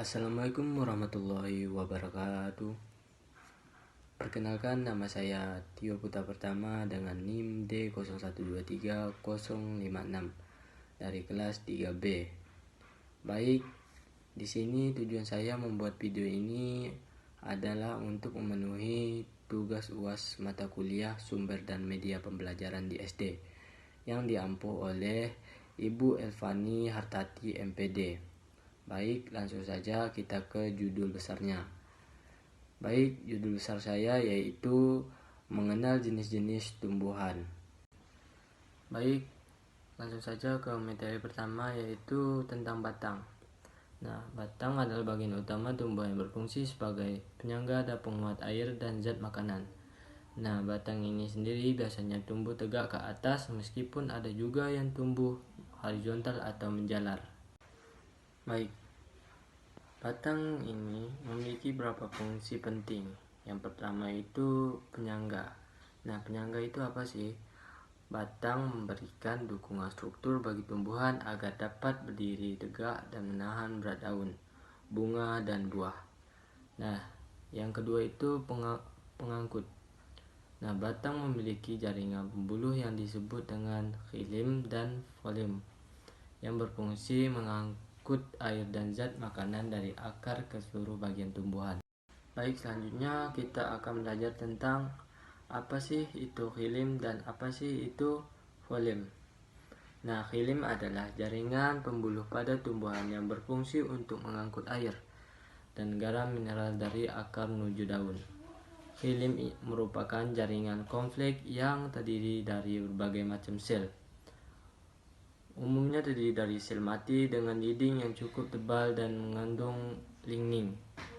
Assalamualaikum warahmatullahi wabarakatuh. Perkenalkan, nama saya Tio Putra Pertama dengan NIM D0123056 dari kelas 3B. Baik, di sini tujuan saya membuat video ini adalah untuk memenuhi tugas UAS mata kuliah sumber dan media pembelajaran di SD yang diampu oleh Ibu Elvani Hartati MPD. Baik, langsung saja kita ke judul besarnya. Baik, judul besar saya yaitu mengenal jenis-jenis tumbuhan. Baik, langsung saja ke materi pertama yaitu tentang batang. Nah, batang adalah bagian utama tumbuhan yang berfungsi sebagai penyangga dan penguat air dan zat makanan. Nah, batang ini sendiri biasanya tumbuh tegak ke atas meskipun ada juga yang tumbuh horizontal atau menjalar. Baik, batang ini memiliki beberapa fungsi penting. Yang pertama itu penyangga. Nah, penyangga itu apa sih? Batang memberikan dukungan struktur bagi tumbuhan agar dapat berdiri tegak dan menahan berat daun, bunga, dan buah. Nah, yang kedua itu pengangkut. Nah, batang memiliki jaringan pembuluh yang disebut dengan xilem dan phloem yang berfungsi mengangkut air dan zat makanan dari akar ke seluruh bagian tumbuhan. Baik, selanjutnya kita akan belajar tentang apa sih itu xilem dan apa sih itu phloem. Nah, xilem adalah jaringan pembuluh pada tumbuhan yang berfungsi untuk mengangkut air dan garam mineral dari akar menuju daun. Xilem merupakan jaringan kompleks yang terdiri dari berbagai macam sel. Umumnya terdiri dari sel mati dengan dinding yang cukup tebal dan mengandung lignin.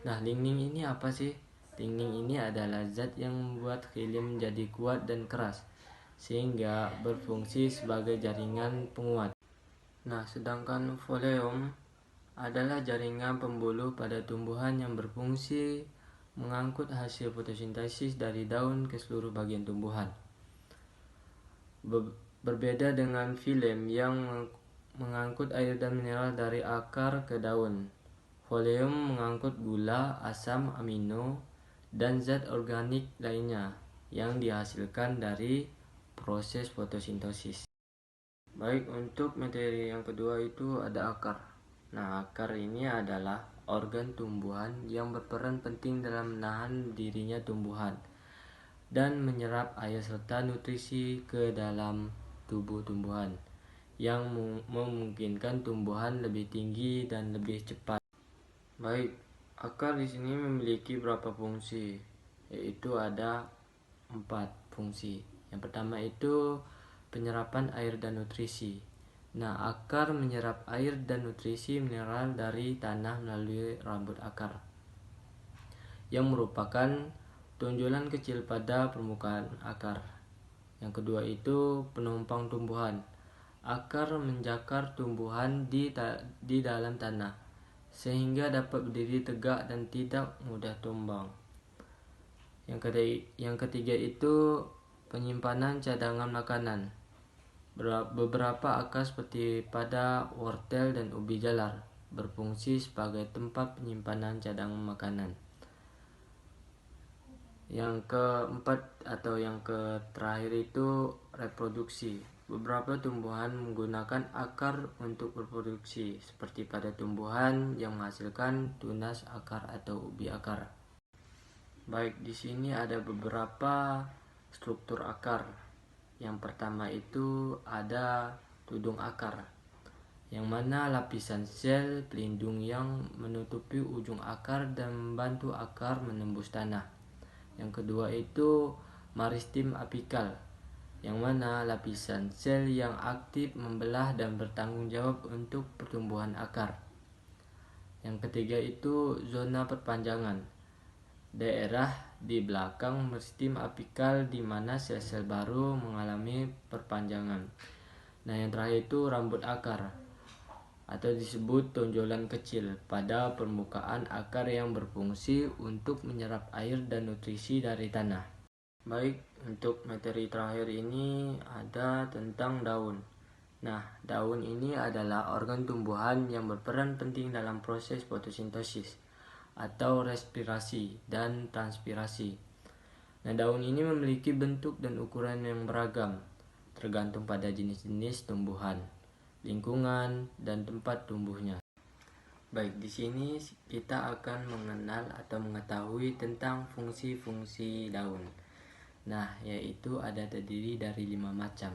Nah, lignin ini apa sih? Lignin ini adalah zat yang membuat xilem menjadi kuat dan keras, sehingga berfungsi sebagai jaringan penguat. Nah, sedangkan phloem adalah jaringan pembuluh pada tumbuhan yang berfungsi mengangkut hasil fotosintesis dari daun ke seluruh bagian tumbuhan. Berbeda dengan phloem yang mengangkut air dan mineral dari akar ke daun, phloem mengangkut gula, asam amino, dan zat organik lainnya yang dihasilkan dari proses fotosintesis. Baik, untuk materi yang kedua itu ada akar. Nah, akar ini adalah organ tumbuhan yang berperan penting dalam menahan dirinya tumbuhan dan menyerap air serta nutrisi ke dalam tubuh tumbuhan yang memungkinkan tumbuhan lebih tinggi dan lebih cepat. Baik, akar di sini memiliki beberapa fungsi, yaitu ada 4 fungsi. Yang pertama itu penyerapan air dan nutrisi. Nah, akar menyerap air dan nutrisi mineral dari tanah melalui rambut akar, yang merupakan tonjolan kecil pada permukaan akar. Yang kedua itu penumpang tumbuhan. Akar menjakar tumbuhan di dalam tanah, sehingga dapat berdiri tegak dan tidak mudah tumbang. Yang ketiga itu penyimpanan cadangan makanan. Beberapa akar seperti pada wortel dan ubi jalar berfungsi sebagai tempat penyimpanan cadangan makanan. Yang keempat atau yang terakhir itu reproduksi. Beberapa tumbuhan menggunakan akar untuk berproduksi, seperti pada tumbuhan yang menghasilkan tunas akar atau ubi akar. Baik, di sini ada beberapa struktur akar. Yang pertama itu ada tudung akar, yang mana lapisan sel pelindung yang menutupi ujung akar dan membantu akar menembus tanah. Yang kedua itu meristem apikal, yang mana lapisan sel yang aktif membelah dan bertanggung jawab untuk pertumbuhan akar. Yang ketiga itu zona perpanjangan, daerah di belakang meristem apikal di mana sel-sel baru mengalami perpanjangan. Nah, yang terakhir itu rambut akar atau disebut tonjolan kecil pada permukaan akar yang berfungsi untuk menyerap air dan nutrisi dari tanah. Baik, untuk materi terakhir ini ada tentang daun. Nah, daun ini adalah organ tumbuhan yang berperan penting dalam proses fotosintesis atau respirasi dan transpirasi. Nah, daun ini memiliki bentuk dan ukuran yang beragam, tergantung pada jenis-jenis tumbuhan, lingkungan, dan tempat tumbuhnya. Baik, di sini kita akan mengenal atau mengetahui tentang fungsi-fungsi daun. Nah, yaitu ada terdiri dari 5 macam.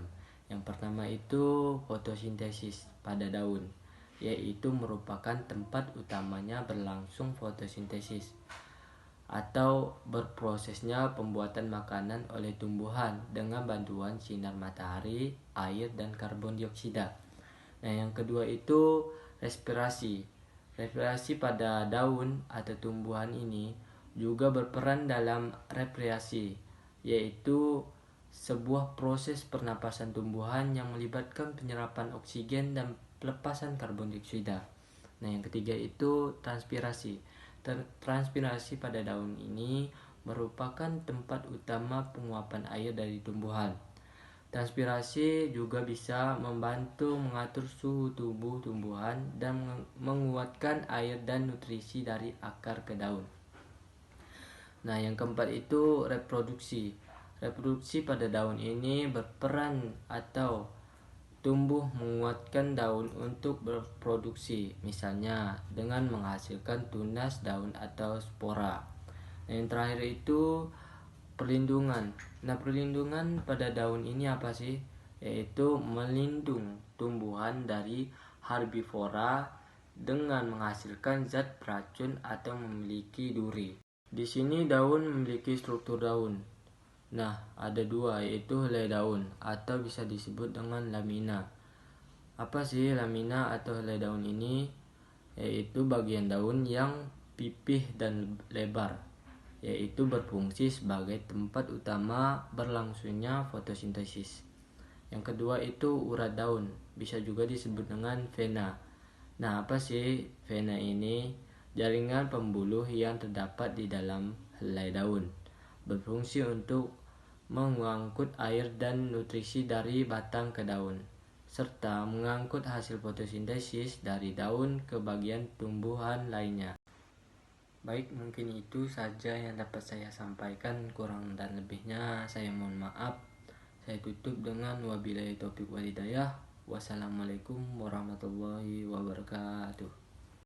Yang pertama itu fotosintesis pada daun, yaitu merupakan tempat utamanya berlangsung fotosintesis atau berprosesnya pembuatan makanan oleh tumbuhan dengan bantuan sinar matahari, air, dan karbon dioksida. Nah, yang kedua itu respirasi. Respirasi pada daun atau tumbuhan ini juga berperan dalam respirasi, yaitu sebuah proses pernapasan tumbuhan yang melibatkan penyerapan oksigen dan pelepasan karbon dioksida. Nah, yang ketiga itu transpirasi. Transpirasi pada daun ini merupakan tempat utama penguapan air dari tumbuhan. Transpirasi juga bisa membantu mengatur suhu tubuh tumbuhan dan menguatkan air dan nutrisi dari akar ke daun. Nah, yang keempat itu reproduksi. Reproduksi pada daun ini berperan atau tumbuh menguatkan daun untuk berproduksi, misalnya dengan menghasilkan tunas daun atau spora. Nah, yang terakhir itu perlindungan. Nah, perlindungan pada daun ini apa sih? Yaitu melindung tumbuhan dari herbivora dengan menghasilkan zat beracun atau memiliki duri. Di sini daun memiliki struktur daun. Nah, ada dua, yaitu helai daun atau bisa disebut dengan lamina. Apa sih lamina atau helai daun ini? Yaitu bagian daun yang pipih dan lebar, yaitu berfungsi sebagai tempat utama berlangsungnya fotosintesis. Yang kedua itu urat daun, bisa juga disebut dengan vena. Nah, apa sih vena ini? Jaringan pembuluh yang terdapat di dalam helai daun, berfungsi untuk mengangkut air dan nutrisi dari batang ke daun, serta mengangkut hasil fotosintesis dari daun ke bagian tumbuhan lainnya. Baik, mungkin itu saja yang dapat saya sampaikan. Kurang dan lebihnya saya mohon maaf. Saya tutup dengan wabillahi taufiq walhidayah. Wassalamualaikum warahmatullahi wabarakatuh.